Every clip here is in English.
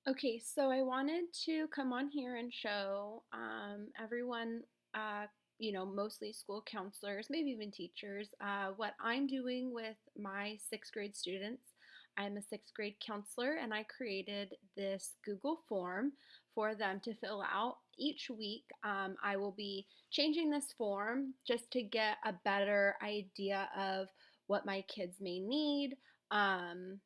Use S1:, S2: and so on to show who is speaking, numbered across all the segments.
S1: Okay, so I wanted to come on here and show everyone, mostly school counselors, maybe even teachers, what I'm doing with my sixth grade students. I'm a sixth grade counselor, and I created this Google form for them to fill out each week. I will be changing this form just to get a better idea of what my kids may need. Um,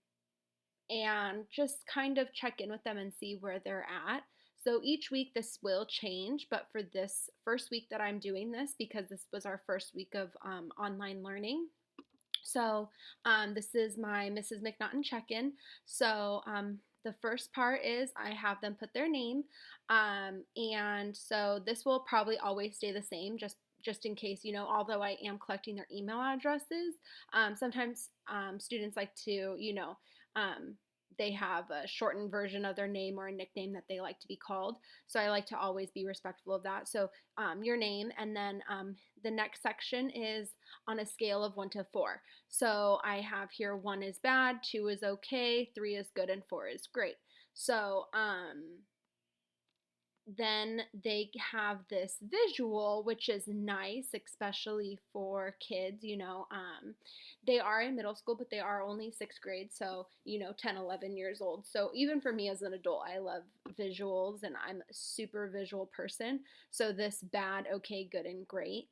S1: and just kind of check in with them and see where they're at. So each week this will change, but for this first week that I'm doing this, because this was our first week of online learning, this is my Mrs. McNaughton check-in. The first part is I have them put their name, and so this will probably always stay the same, just in case, although I am collecting their email addresses. Sometimes students like to, um, they have a shortened version of their name or a nickname that they like to be called. So I like to always be respectful of that. So your name, and then the next section is on a scale of 1 to 4. So I have here 1 is bad, 2 is okay, 3 is good, and 4 is great. So then they have this visual, which is nice, especially for kids. They are in middle school, but they are only sixth grade, so 10, 11 years old. So even for me as an adult, I love visuals, and I'm a super visual person. So this bad, okay, good, and great.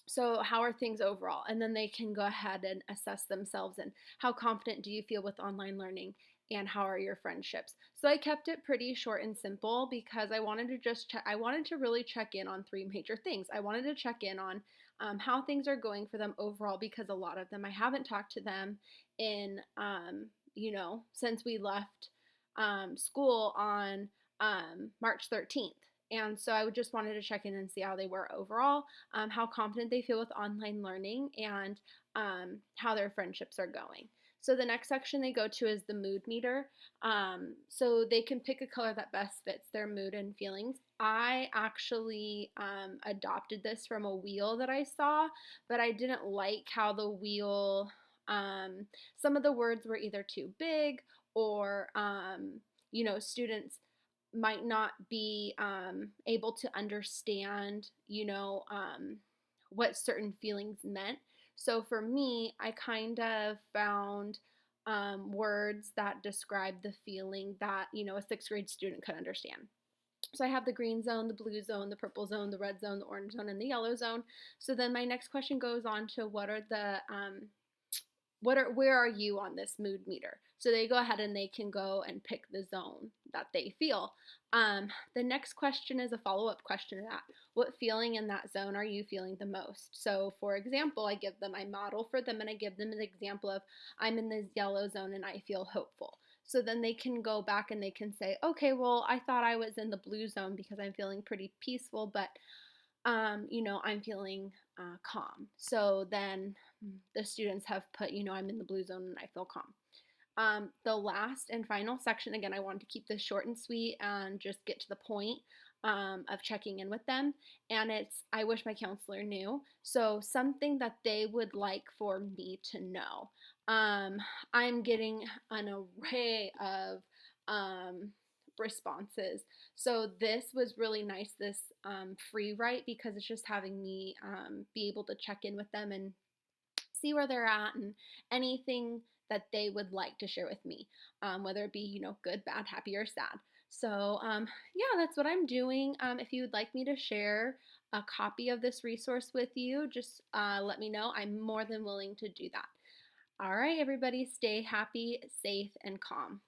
S1: So how are things overall? And then they can go ahead and assess themselves, and how confident do you feel with online learning, and how are your friendships? So I kept it pretty short and simple because I wanted to I wanted to really check in on three major things. I wanted to check in on how things are going for them overall, because a lot of them, I haven't talked to them in since we left school on March 13th. And so I just wanted to check in and see how they were overall, how confident they feel with online learning, and how their friendships are going. So the next section they go to is the mood meter. So they can pick a color that best fits their mood and feelings. I actually adopted this from a wheel that I saw, but I didn't like how the wheel, some of the words were either too big, or students might not be able to understand, what certain feelings meant. So for me, I kind of found words that describe the feeling that, a sixth grade student could understand. So I have the green zone, the blue zone, the purple zone, the red zone, the orange zone, and the yellow zone. So then my next question goes on to where are you on this mood meter? So they go ahead and they can go and pick the zone that they feel. The next question is a follow-up question to that. What feeling in that zone are you feeling the most? So for example, I model for them, and I give them an example of, I'm in the yellow zone and I feel hopeful. So then they can go back and they can say, okay, well, I thought I was in the blue zone because I'm feeling pretty peaceful, but I'm feeling calm. So then the students have put, I'm in the blue zone and I feel calm. The last and final section, again, I wanted to keep this short and sweet and just get to the point of checking in with them. And it's, I wish my counselor knew. So something that they would like for me to know. I'm getting an array of responses. So this was really nice, this free write, because it's just having me be able to check in with them and see where they're at, and anything that they would like to share with me, whether it be, good, bad, happy, or sad. So yeah, that's what I'm doing. If you would like me to share a copy of this resource with you, just let me know. I'm more than willing to do that. All right, everybody, stay happy, safe, and calm.